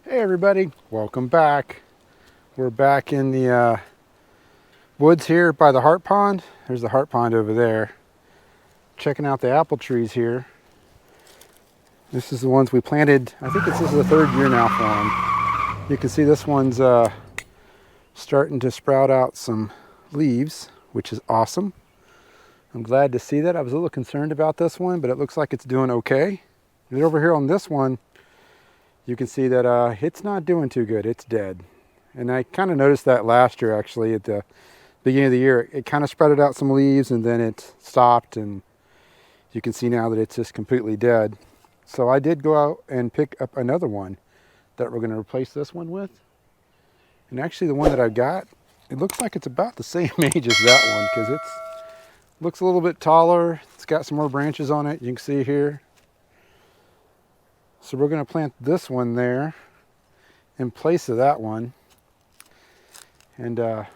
Hey everybody, welcome back. We're back in the woods here by the heart pond. There's the heart pond over there. Checking out the apple trees here. This is the ones we planted. I think this is the third year now for them. You can see this one's starting to sprout out some leaves, which is awesome. I'm glad to see that. I was a little concerned about this one, but it looks like it's doing okay. And over here on this one, you can see that it's not doing too good. It's dead. And I kind of noticed that last year, actually, at the beginning of the year. It kind of spreaded out some leaves and then it stopped, and you can see now that it's just completely dead. So I did go out and pick up another one that we're going to replace this one with. And actually the one that I got, it looks like it's about the same age as that one, because it looks a little bit taller. It's got some more branches on it, you can see here. So we're going to plant this one there in place of that one and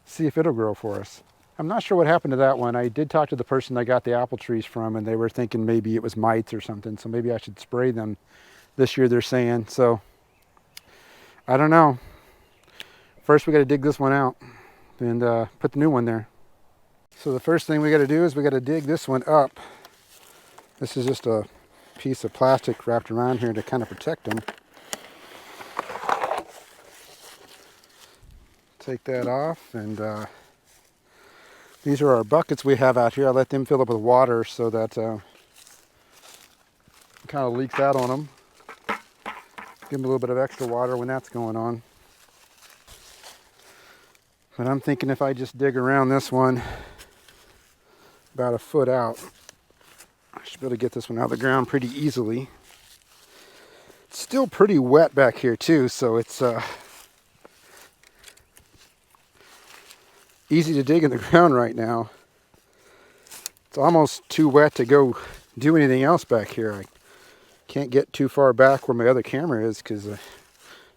see if it'll grow for us. I'm not sure what happened to that one. I did talk to the person I got the apple trees from, and they were thinking maybe it was mites or something, so maybe I should spray them this year, they're saying. So I don't know. First we got to dig this one out and put the new one there. So the first thing we got to do is we got to dig this one up. This is just a piece of plastic wrapped around here to kind of protect them. Take that off, and these are our buckets we have out here. I let them fill up with water so that it kind of leaks out on them. Give them a little bit of extra water when that's going on. But I'm thinking if I just dig around this one about a foot out, I should be able to get this one out of the ground pretty easily. It's still pretty wet back here too, so it's easy to dig in the ground right now. It's almost too wet to go do anything else back here. I can't get too far back where my other camera is because I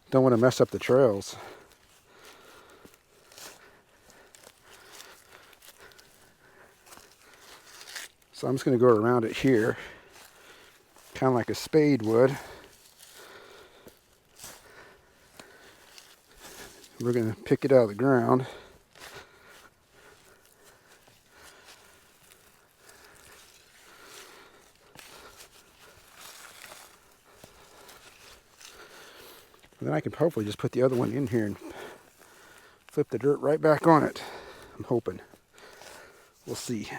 don't want to mess up the trails. So I'm just going to go around it here, kind of like a spade would. We're going to pick it out of the ground. And then I can hopefully just put the other one in here and flip the dirt right back on it. I'm hoping. We'll see.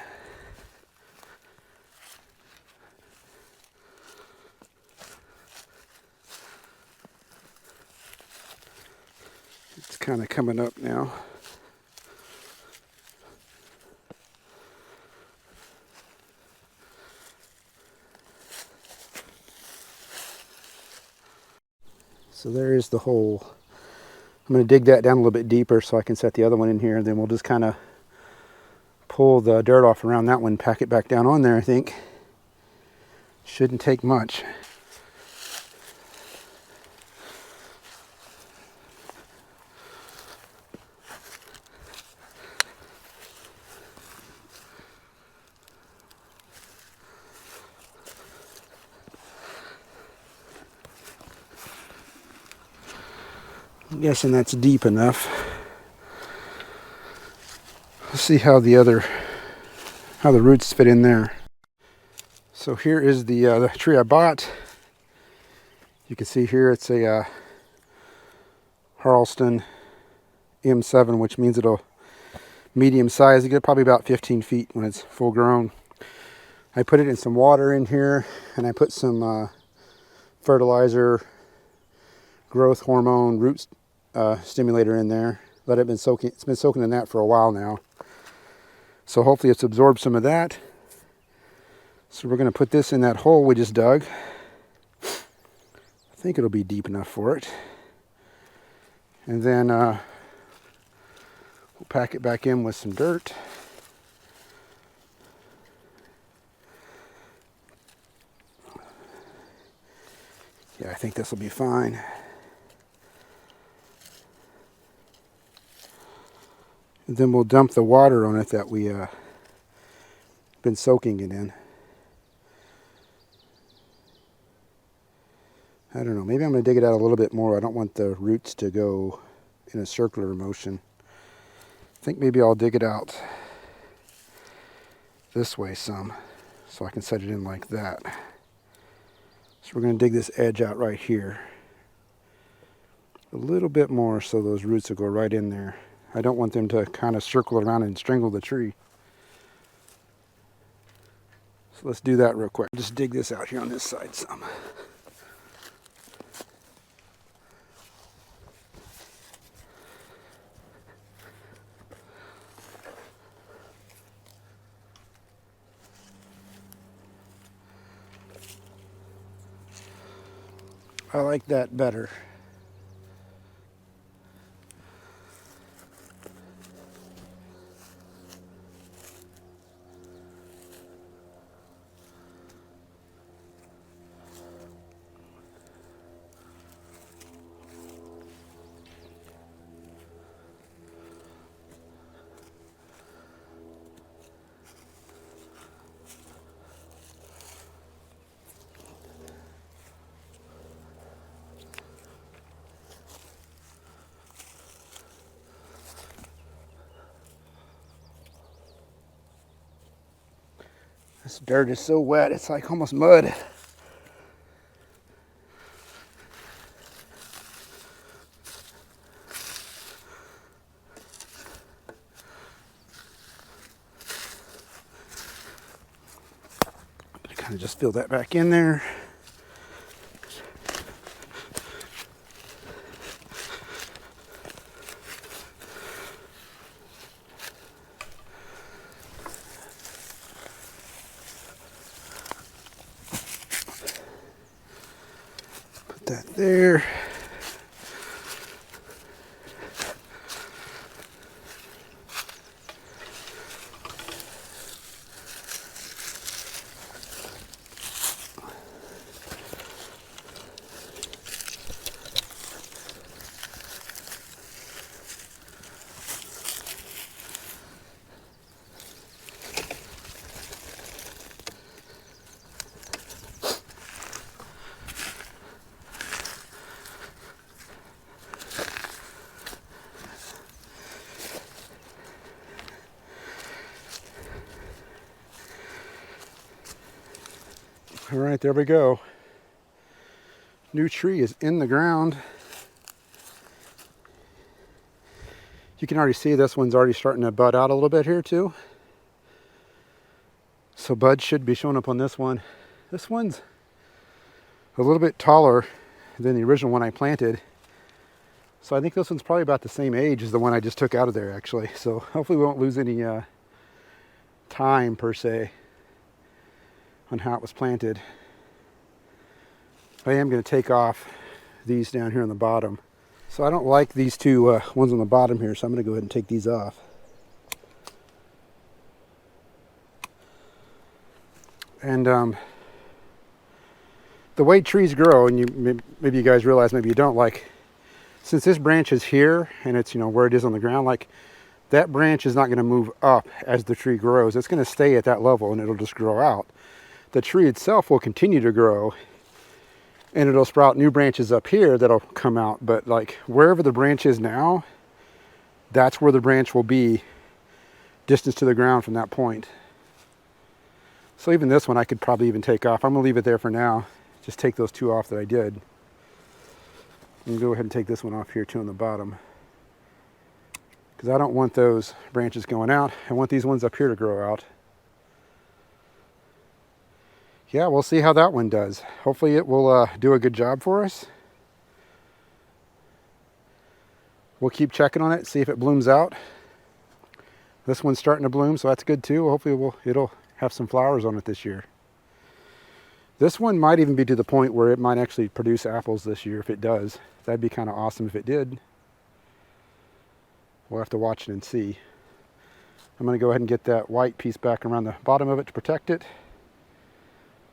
It's kind of coming up now. So there is the hole. I'm going to dig that down a little bit deeper so I can set the other one in here, and then we'll just kind of pull the dirt off around that one, pack it back down on there, I think. Shouldn't take much. I'm guessing that's deep enough. Let's see how the roots fit in there. So here is the tree I bought. You can see here it's a Harleston M7, which means it'll medium size. You get probably about 15 feet when it's full grown. I put it in some water in here, and I put some fertilizer, growth hormone, root stimulator in there. Let it been soaking. It's been soaking in that for a while now. So hopefully it's absorbed some of that. So we're going to put this in that hole we just dug. I think it'll be deep enough for it. And then we'll pack it back in with some dirt. Yeah, I think this will be fine. And then we'll dump the water on it that we been soaking it in. I don't know, maybe I'm going to dig it out a little bit more. I don't want the roots to go in a circular motion. I think maybe I'll dig it out this way some, so I can set it in like that. So we're going to dig this edge out right here a little bit more so those roots will go right in there. I don't want them to kind of circle around and strangle the tree. So let's do that real quick. Just dig this out here on this side some. I like that better. This dirt is so wet, it's like almost mud. Kind of just fill that back in there. Put that there. All right, there we go. New tree is in the ground. You can already see this one's already starting to bud out a little bit here too. So buds should be showing up on this one. This one's a little bit taller than the original one I planted. So I think this one's probably about the same age as the one I just took out of there actually. So hopefully we won't lose any time per se on how it was planted. I am going to take off these down here on the bottom. So I don't like these two ones on the bottom here, so I'm going to go ahead and take these off. And the way trees grow, and maybe you guys realize, maybe you don't, like, since this branch is here and it's, you know, where it is on the ground, like that branch is not going to move up as the tree grows. It's going to stay at that level and it'll just grow out. The tree itself will continue to grow and it'll sprout new branches up here that'll come out. But like wherever the branch is now, that's where the branch will be distance to the ground from that point. So even this one I could probably even take off. I'm gonna leave it there for now. Just take those two off that I did. And go ahead and take this one off here too on the bottom. Because I don't want those branches going out. I want these ones up here to grow out. Yeah, we'll see how that one does. Hopefully it will do a good job for us. We'll keep checking on it, see if it blooms out. This one's starting to bloom, so that's good too. Hopefully it'll have some flowers on it this year. This one might even be to the point where it might actually produce apples this year if it does. That'd be kind of awesome if it did. We'll have to watch it and see. I'm going to go ahead and get that white piece back around the bottom of it to protect it.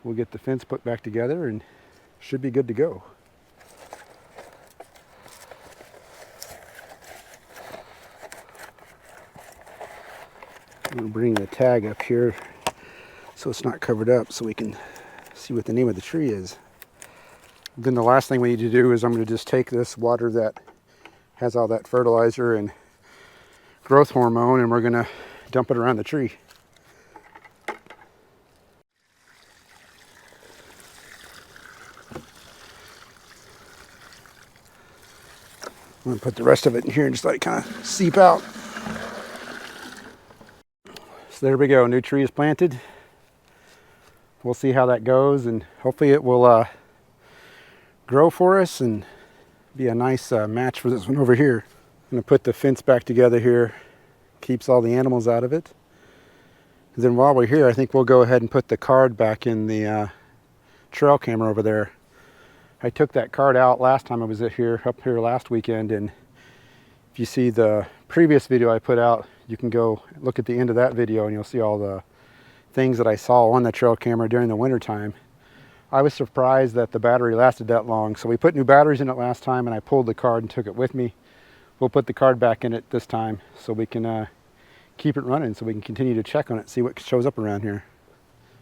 We'll get the fence put back together and should be good to go. I'm going to bring the tag up here so it's not covered up so we can see what the name of the tree is. Then the last thing we need to do is I'm going to just take this water that has all that fertilizer and growth hormone, and we're going to dump it around the tree. I'm going to put the rest of it in here and just let it kind of seep out. So there we go, new tree is planted. We'll see how that goes, and hopefully it will grow for us and be a nice match for this one over here. I'm going to put the fence back together here, keeps all the animals out of it. And then while we're here, I think we'll go ahead and put the card back in the trail camera over there. I took that card out last time I was up here last weekend, and if you see the previous video I put out, you can go look at the end of that video and you'll see all the things that I saw on the trail camera during the winter time. I was surprised that the battery lasted that long, so we put new batteries in it last time and I pulled the card and took it with me. We'll put the card back in it this time so we can keep it running, so we can continue to check on it, see what shows up around here.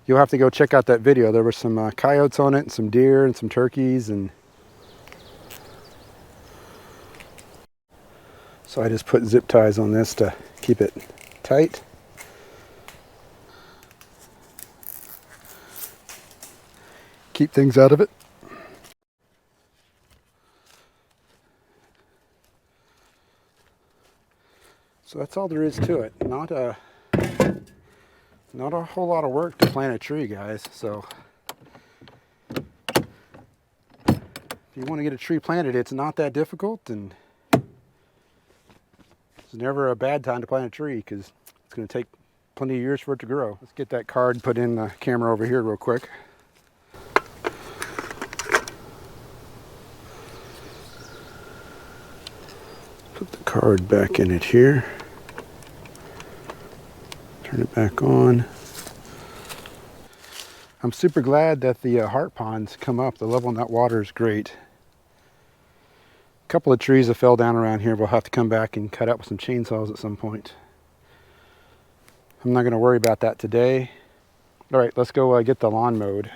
You'll have to go check out that video. There were some coyotes on it, and some deer and some turkeys, and so I just put zip ties on this to keep it tight. Keep things out of it. So that's all there is to it. Not a whole lot of work to plant a tree, guys. So if you want to get a tree planted, it's not that difficult, and it's never a bad time to plant a tree because it's going to take plenty of years for it to grow. Let's get that card put in the camera over here real quick. Put the card back in it here. Turn it back on. I'm super glad that the heart ponds come up. The level in that water is great. A couple of trees that fell down around here we'll have to come back and cut out with some chainsaws at some point. I'm not going to worry about that today. All right, let's go get the lawn mowed.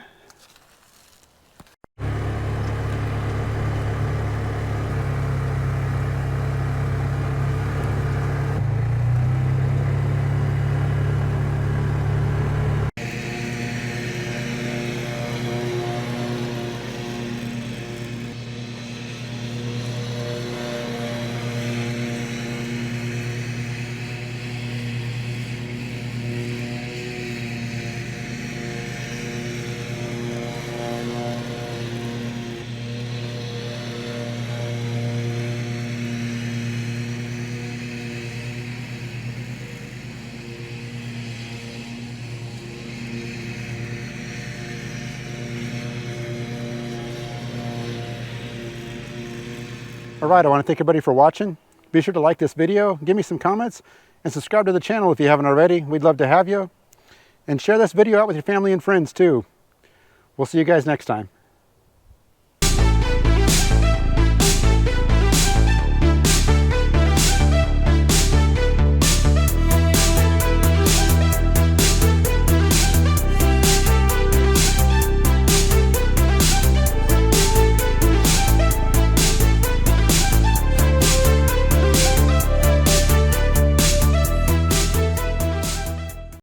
All right, I want to thank everybody for watching. Be sure to like this video, give me some comments, and subscribe to the channel if you haven't already. We'd love to have you. And share this video out with your family and friends too. We'll see you guys next time.